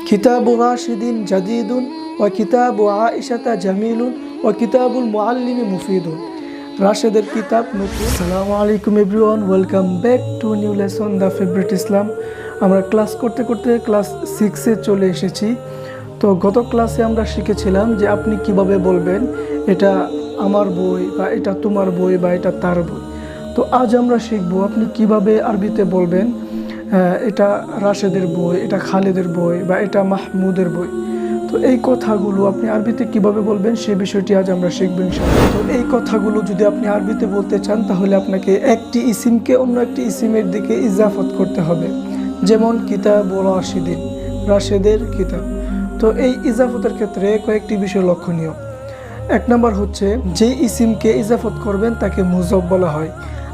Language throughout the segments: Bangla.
কিতাবু রাশিদিন জাদিদুন ওয়া কিতাবু আয়েশাতা জামিলুন ওয়া কিতাবুল মুআল্লিমি মুফিদুন। রাশেদের কিতাব নতুন। আসসালামু আলাইকুম everyone, welcome back to new lesson the favourite Islam. আমরা ক্লাস করতে করতে ক্লাস 6-এ চলে এসেছি। তো গত ক্লাসে আমরা শিখেছিলাম যে আপনি কিভাবে বলবেন এটা আমার বই বা এটা তোমার বই বা এটা তার বই। তো আজ আমরা শিখবো আপনি কিভাবে আরবিতে বলবেন এটা রাশেদের বই, এটা খালেদের বই বা এটা মাহমুদের বই। তো এই কথাগুলো আপনি আরবিতে কিভাবে বলবেন সেই বিষয়টি আজ আমরা শিখবো ইনশাআল্লাহ। তো এই কথাগুলো যদি আপনি আরবিতে বলতে চান তাহলে আপনাকে একটি ইসিমকে অন্য একটি ইসিমের দিকে ইজাফত করতে হবে। যেমন কিতাবু রাশিদিন, রাশেদের কিতাব। তো এই ইজাফতের ক্ষেত্রে কয়েকটি বিষয় লক্ষণীয়। এক নম্বর হচ্ছে যে ইসিমকে ইজাফত করবেন তাকে মুজফ বলা হয়,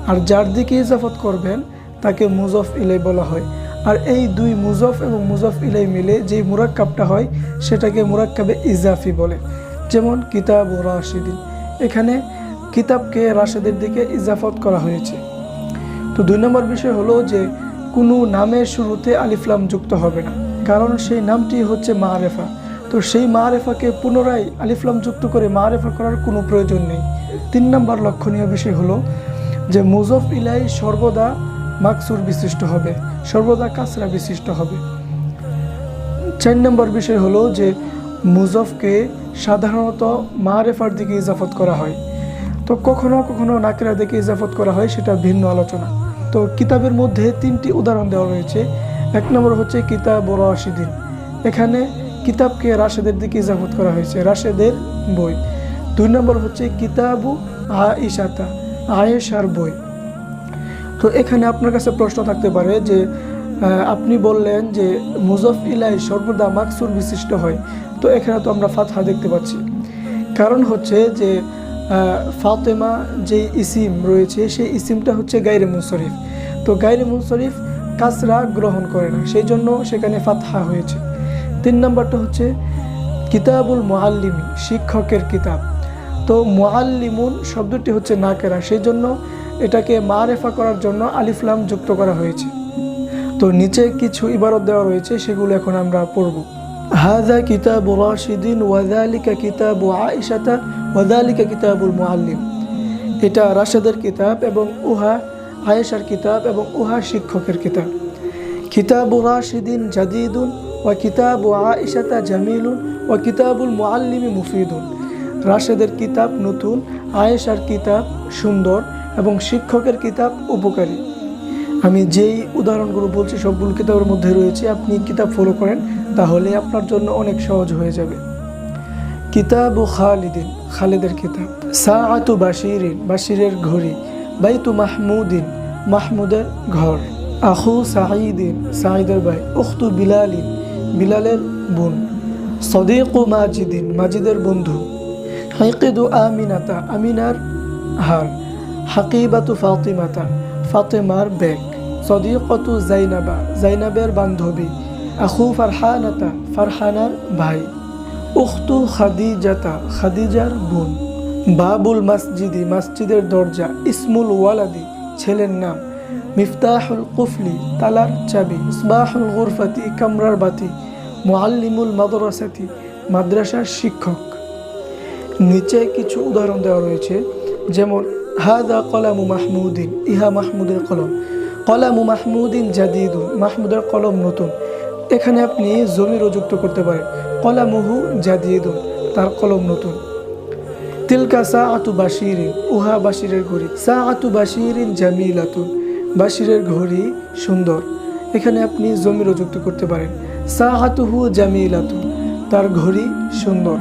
আর যার দিকে ইজাফত করবেন তাকে মুজফ ইলাই বলা হয়। আর এই দুই মুজফ এবং মুজফ ইলাই মিলে যে মুরাক্কাবটা হয় সেটাকে মুরাক্কাবে ইজাফি বলে। যেমন কিতাবু রাশিদিন, এখানে কিতাবকে রাশেদের দিকে ইজাফত করা হয়েছে। তো দুই নম্বর বিষয় হলো যে কোনো নামের শুরুতে আলিফলাম যুক্ত হবে না, কারণ সেই নামটি হচ্ছে মারেফা। তো সেই মারেফাকে পুনরায় আলিফলাম যুক্ত করে মারেফা করার কোনো প্রয়োজন নেই। 3 নম্বর লক্ষণীয় বিষয় হলো যে মুজফ ইলাই সর্বদা মাকসুর বিশিষ্ট হবে, সর্বদা কাসরা বিশিষ্ট হবে। 4 নম্বর বিষয় হলো যে মুজফকে সাধারণত মারেফার দিকে ইজাফত করা হয়, তো কখনো কখনো নাকিরা দিকে ইজাফত করা হয়, সেটা ভিন্ন আলোচনা। তো কিতাবের মধ্যে 3টি উদাহরণ দেওয়া রয়েছে। 1 নম্বর হচ্ছে কিতাবু রাশিদিন, এখানে কিতাবকে রাশেদের দিকে ইজাফত করা হয়েছে, রাশেদের বই। 2 নম্বর হচ্ছে কিতাবু আয়েশাতা, আয়েশার বই। তো এখানে আপনার কাছে প্রশ্ন থাকতে পারে যে আপনি বললেন যে মুজফ ইলাই সর্বদা মাকসুর বিশিষ্ট হয়, তো এখানে তো আমরা ফাতহা দেখতে পাচ্ছি। কারণ হচ্ছে যে ফাতেমা যে ইসিম রয়েছে সেই ইসিমটা হচ্ছে গায়রে মুনসরিফ। তো গায়রে মুনসরিফ কাসরা গ্রহণ করে না, সেই জন্য সেখানে ফাতহা হয়েছে। 3 নম্বরটা হচ্ছে কিতাবুল মুআল্লিমি, শিক্ষকের কিতাব। তো মুআল্লিমুন শব্দটি হচ্ছে নাকেরা, সেই জন্য এটাকে মারেফা করার জন্য আলিফলাম যুক্ত করা হয়েছে। তো নিচে কিছু ইবারত দেওয়া রয়েছে, সেগুলো এখন আমরা পড়ব। হাযা কিতাবু রাশিদিন ওয়া যালিকা কিতাবু আয়েশাতা ওয়া যালিকা কিতাবুল মুআল্লিম। এটা রাশেদের কিতাব এবং উহা আয়েশার কিতাব এবং উহা শিক্ষকের কিতাব। কিতাবু রাশিদিন জাদিদুন ওয়া কিতাবু আয়েশাতা জামিলুন ওয়া কিতাবুল মুআল্লিমি মুফিদুন। রাশেদের কিতাব নতুন, আয়েশার কিতাব সুন্দর এবং শিক্ষকের কিতাব উপকারী। আমি যেই উদাহরণগুলো বলছি সবগুলো কিতাবের মধ্যে রয়েছে, আপনি কিতাব ফলো করেন তাহলে আপনার জন্য অনেক সহজ হয়ে যাবে। কিতাবু খালিদিন, খালিদের কিতাব। সাআতু বাশিরিন, বাশিরের ঘড়ি। বাইতু মাহমুদিন, মাহমুদের ঘর। আখু সাঈদিন, সাঈদের ভাই। উখতু বিলালিন, বিলালের বোন। সদীকু মাজিদিন, মাজিদের বন্ধু। হাইকিদু আমিনাতা, আমিনার হার। হাকিবাতু ফাতিমাতা, ফাতেমার ব্যাগ। সদীকতু জাইনাবা, জাইনাবের বান্ধবী। আখু ফারহানাতা, ফারহানার ভাই। উখতু খাদিজাতা, খাদিজার বোন। বাবুল মসজিদি, মসজিদের দরজা। ইসমুল ওয়ালাদি, ছেলের নাম। মিফতাহুল কুফলি, তালার চাবি। ইসবাহুল গুরফাতি, কামরার বাতি। মুআল্লিমুল মাদ্রাসাতি, মাদ্রাসার শিক্ষক। নিচে কিছু উদাহরণ দেওয়া রয়েছে, যেমন হাদা কলামু মাহমুদিন, ইহা মাহমুদের কলম। কলামু মাহমুদিন জাদিদুন, মাহমুদের কলম নতুন। এখানে আপনি জমিরও যুক্ত করতে পারেন। কলামুহু জাদিদুন, তার কলম নতুন। তিলকা সাআতু বাশিরিন, উহা বাশিরের ঘড়ি। সাআতু বাশিরিন জামিলাতুন, বাশিরের ঘড়ি সুন্দর। এখানে আপনি জমিরও যুক্ত করতে পারেন। সাআতুহু জামিলাতুন, তার ঘড়ি সুন্দর।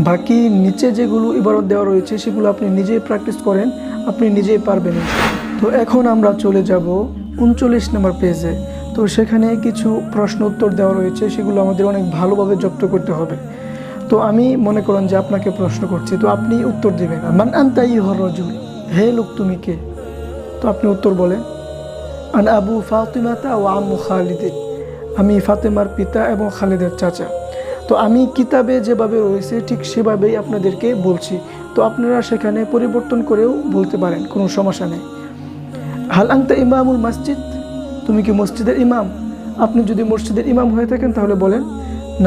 বাকি নিচে যেগুলো ইবারত দেওয়া রয়েছে সেগুলো আপনি নিজেই প্র্যাকটিস করেন, আপনি নিজেই পারবেন। তো এখন আমরা চলে যাব 39 নম্বর পেজে। তো সেখানে কিছু প্রশ্ন উত্তর দেওয়া রয়েছে, সেগুলো আমাদের অনেক ভালোভাবে জব্দ করতে হবে। তো আমি মনে করেন যে আপনাকে প্রশ্ন করছি, তো আপনি উত্তর দিবেন। মান আনতা আইয়ুহার রাজুল, হে লোক তুমি কে? তো আপনি উত্তর বলেন আন আবু ফাতিমাতা ওয়া আম্মু খালিদিন, আমি ফাতেমার পিতা এবং খালিদের চাচা। তো আমি কিতাবে যেভাবে রয়েছে ঠিক সেভাবেই আপনাদেরকে বলছি, তো আপনারা সেখানে পরিবর্তন করেও বলতে পারেন, কোনো সমস্যা নেই। হাল আনতা ইমামুল মসজিদ, তুমি কি মসজিদের ইমাম? আপনি যদি মসজিদের ইমাম হয়ে থাকেন তাহলে বলেন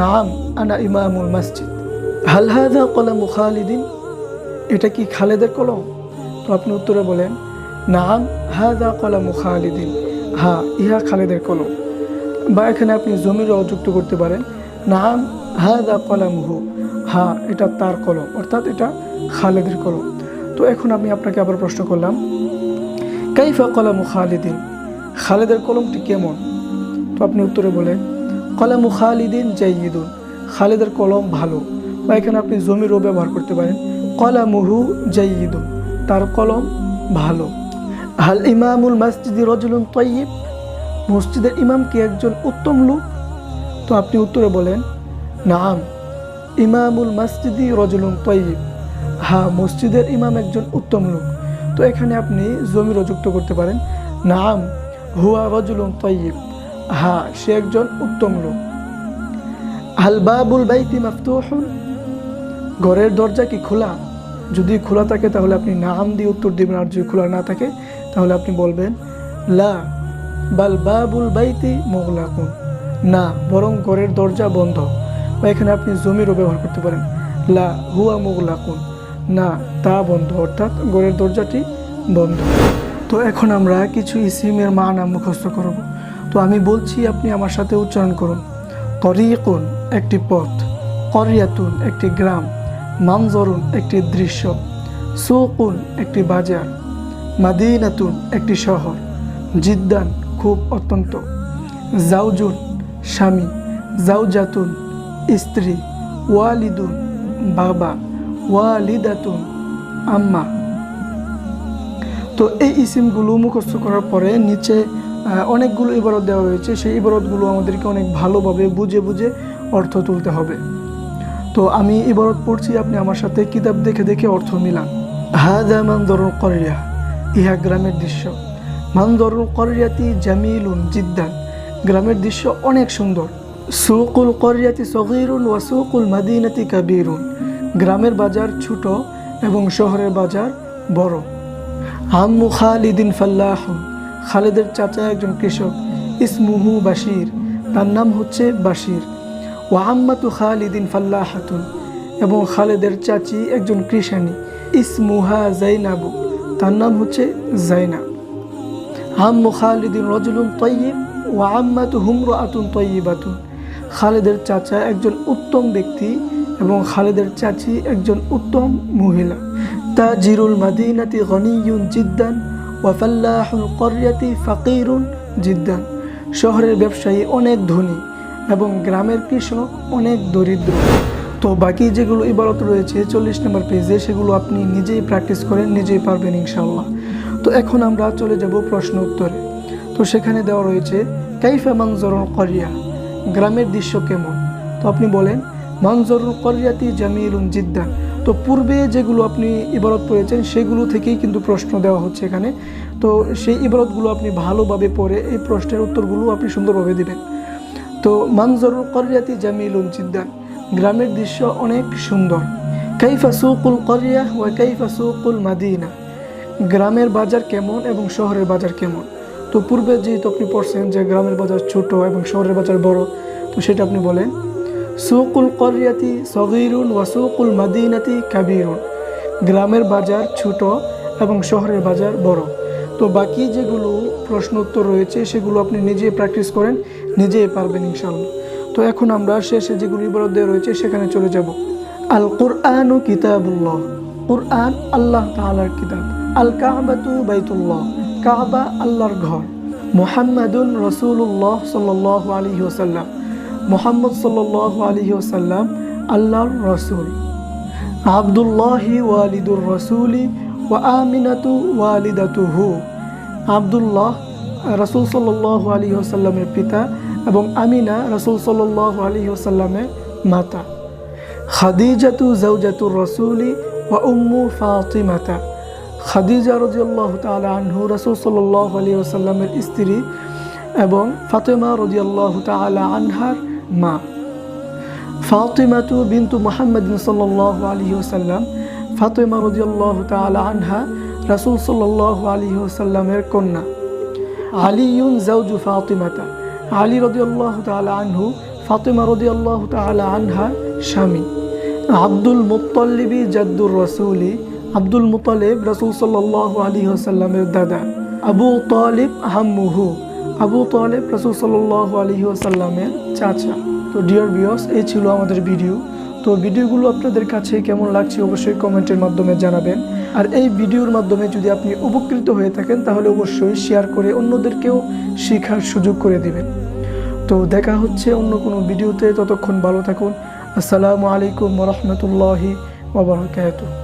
নাম আনা ইমামুল মসজিদ। হাল হাযা কলামু খালিদিন, এটা কি খালেদের কলম? তো আপনি উত্তরে বলেন নাম হাযা কলামু খালিদিন, হ্যাঁ ইহা খালেদের কলম। বা এখানে আপনি জমিরও যুক্ত করতে পারেন নাম হাযা কলামুহু, হ্যাঁ এটা তার কলম, অর্থাৎ এটা খালেদের কলম। তো এখন আমি আপনাকে আবার প্রশ্ন করলাম কাইফা কলামু খালিদিন, খালেদের কলমটি কেমন? তো আপনি উত্তরে বলেন কলামু খালিদিন জাইয়িদুন, খালেদের কলম ভালো। বা এখানে আপনি জমিরও ব্যবহার করতে পারেন কলামুহু জাইয়িদুন, তার কলম ভালো। হাল ইমামুল মসজিদি রাজুলুন তাইয়্যিব, মসজিদের ইমাম কি একজন উত্তম লোক? তো আপনি উত্তরে বলেন নাম ইমামুল মসজিদি রাজুলুন তাইয়্যিব, হ্যাঁ মসজিদের ইমাম একজন উত্তম লোক। তো এখানে আপনি জমিরও যুক্ত করতে পারেন নাম হুয়া রাজুলুন তাইয়্যিব, হ্যাঁ সে একজন উত্তম লোক। হাল বাবুল বাইতি মাফতুহুন, ঘরের দরজা কি খোলা? যদি খোলা থাকে তাহলে আপনি নাম দিয়ে উত্তর দিবেন, আর যদি খোলা না থাকে তাহলে আপনি বলবেন লা বাল বাবুল বাইতি মুগলাকুন, না বরং ঘরের দরজা বন্ধ। বা এখানে আপনি জমিরও ব্যবহার করতে পারেন লা হুয়া মুগলাকুন, না তা বন্ধ, অর্থাৎ ঘরের দরজাটি বন্ধ। তো এখন আমরা কিছু ইসিমের মানা মুখস্থ করব। তো আমি বলছি আপনি আমার সাথে উচ্চারণ করুন। তরিকুন একটি পথ, করিয়াতুন একটি গ্রাম, মানজরুন একটি দৃশ্য, সুকুন একটি বাজার, মাদিনাতুন একটি শহর, জিদ্দান খুব অত্যন্ত, জাউজুন স্বামী, জাউজাতুন স্ত্রী, ওয়ালিদুন বাবা, ওয়ালিদাতুন আম্মা। তো এই ইসিমগুলো মুখস্থ করার পরে নিচে অনেকগুলো ইবারত দেওয়া হয়েছে, সেই ইবারতগুলো আমাদেরকে অনেক ভালোভাবে বুঝে বুঝে অর্থ তুলতে হবে। তো আমি ইবারত পড়ছি, আপনি আমার সাথে কিতাব দেখে দেখে অর্থ মিলান। হাযা মানজরুল করিয়া, ইহা গ্রামের দৃশ্য। মানজরুল করিয়াতি জামিলুন জিদ্দান, গ্রামের দৃশ্য অনেক সুন্দর। সুকুল করিয়াতি সগীরুন ওয়া সুকুল মাদিনাতি কাবীরুন, গ্রামের বাজার ছোট এবং শহরের বাজার বড়। আম্মু খালিদিন ফাল্লাহুন, খালেদের চাচা একজন কৃষক। ইসমুহু বাশির, তার নাম হচ্ছে বাশির। ওয়া আম্মাতু খালিদিন ফাল্লাহাতুন, এবং খালেদের চাচি একজন কৃষানী। ইসমুহা জাইনাবু, তার নাম হচ্ছে জাইনাব। আম্মু খালিদিন রাজুলুন তাইয়্যিব ওয়া আম্মাতুহু ইমরাআতুন তাইয়্যিবাতুন, খালেদের চাচা একজন উত্তম ব্যক্তি এবং খালেদের চাচি একজন উত্তম মহিলা। তাজিরুল মাদিনাতি গনিয়ুন জিদ্দান ওয়া ফাল্লাহুল করিয়াতি ফাকিরুন জিদ্দান, শহরের ব্যবসায়ী অনেক ধনী এবং গ্রামের কৃষক অনেক দরিদ্র। তো বাকি যেগুলো ইবারত রয়েছে 40 নম্বর পেজে, সেগুলো আপনি নিজেই প্র্যাকটিস করেন, নিজেই পারবেন ইনশাআল্লাহ। তো এখন আমরা চলে যাব প্রশ্ন উত্তরে। তো সেখানে দেওয়া রয়েছে কাইফা মানজরুল করিয়া, গ্রামের দৃশ্য কেমন? তো আপনি বলেন মানজরুল করিয়াতি জামিলুন জিদ্দান। তো পূর্বে যেগুলো আপনি ইবারত পড়েছেন সেগুলো থেকেই কিন্তু প্রশ্ন দেওয়া হচ্ছে এখানে। তো সেই ইবারতগুলো আপনি ভালোভাবে পড়ে এই প্রশ্নের উত্তরগুলো আপনি সুন্দরভাবে দিবেন। তো মানজরুল করিয়াতি জামিলুন জিদ্দান, গ্রামের দৃশ্য অনেক সুন্দর। কাইফা সুকুল করিয়া ওয়া কাইফা সুকুল মাদিনা, গ্রামের বাজার কেমন এবং শহরের বাজার কেমন? তো পূর্বে যেহেতু আপনি পড়ছেন যে গ্রামের বাজার ছোট এবং শহরের বাজার বড়, তো সেটা আপনি বলেন সুকুল করিয়াতি সগীরুন ওয়া সুকুল মাদিনাতি কাবীরুন, গ্রামের বাজার ছোট এবং শহরের বাজার বড়। তো বাকি যেগুলো প্রশ্ন উত্তর রয়েছে সেগুলো আপনি নিজেই প্র্যাকটিস করেন, নিজেই পারবেন ইনশাআল্লাহ। তো এখন আমরা শেষে যেগুলো ইবারত দেওয়া রয়েছে সেখানে চলে যাব। আল কুরআনু কিতাবুল্লাহ, কুরআন আল্লাহ তাআলার কিতাব। আল কাবাতু বাইতুল্লাহ, কাবা আল্লাহর ঘর। মুহাম্মাদুন রাসূলুল্লাহ সাল্লাল্লাহু আলাইহি ওয়াসাল্লাম, মুহাম্মদ সাল্লাল্লাহু আলাইহি ওয়াসাল্লাম আল্লাহর রাসূল। আব্দুল্লাহি ওয়ালিদুর রাসূলি ওয়া আমিনাতু ওয়ালিদাতুহু, আব্দুল্লাহ রাসূল সাল্লাল্লাহু আলাইহি ওয়াসাল্লামের পিতা এবং আমিনা রাসূল সাল্লাল্লাহু আলাইহি ওয়াসাল্লামের মাতা। খাদিজাতু যাওজাতুর রাসূলি ওয়া উম্মু ফাতিমাতা, খাদিজা রাদিয়াল্লাহু তাআলা আনহু রাসূল সাল্লাল্লাহু আলাইহি ওয়াসাল্লামের স্ত্রী এবং ফাতেমা রাদিয়াল্লাহু তাআলা আনহার মা। ফাতিমাতু বিনতু মুহাম্মাদিন সাল্লাল্লাহু আলাইহি ওয়াসাল্লাম, ফাতেমা রাদিয়াল্লাহু তাআলা আনহা রাসূল সাল্লাল্লাহু আলাইহি ওয়াসাল্লামের কন্যা। আলিয়ুন যাওজু ফাতিমাতা, আলী রাদিয়াল্লাহু তাআলা আনহু ফাতিমা রাদিয়াল্লাহু তাআলা আনহার স্বামী। আব্দুল মুত্তালিবি জাদ্দুর রাসূলি, আব্দুল মুত্তালিব রাসূল সাল্লাল্লাহু আলাইহি ওয়াসাল্লামের দাদা। আবু তালিব হাম্মুহু, আবু তালিব রাসূল সাল্লাল্লাহু আলাইহি ওয়াসাল্লামের চাচা। তো ডিয়ার ভিউয়ার্স, এই ছিল আমাদের ভিডিও। তো ভিডিওগুলো আপনাদের কাছে কেমন লাগছে অবশ্যই কমেন্টের মাধ্যমে জানাবেন। আর এই ভিডিওর মাধ্যমে যদি আপনি উপকৃত হয়ে থাকেন তাহলে অবশ্যই শেয়ার করে অন্যদেরকেও শেখার সুযোগ করে দিবেন। তো দেখা হচ্ছে অন্য কোনো ভিডিওতে, ততক্ষণ ভালো থাকুন। আসসালামু আলাইকুম ওয়া রাহমাতুল্লাহি ওয়া বারাকাতুহু।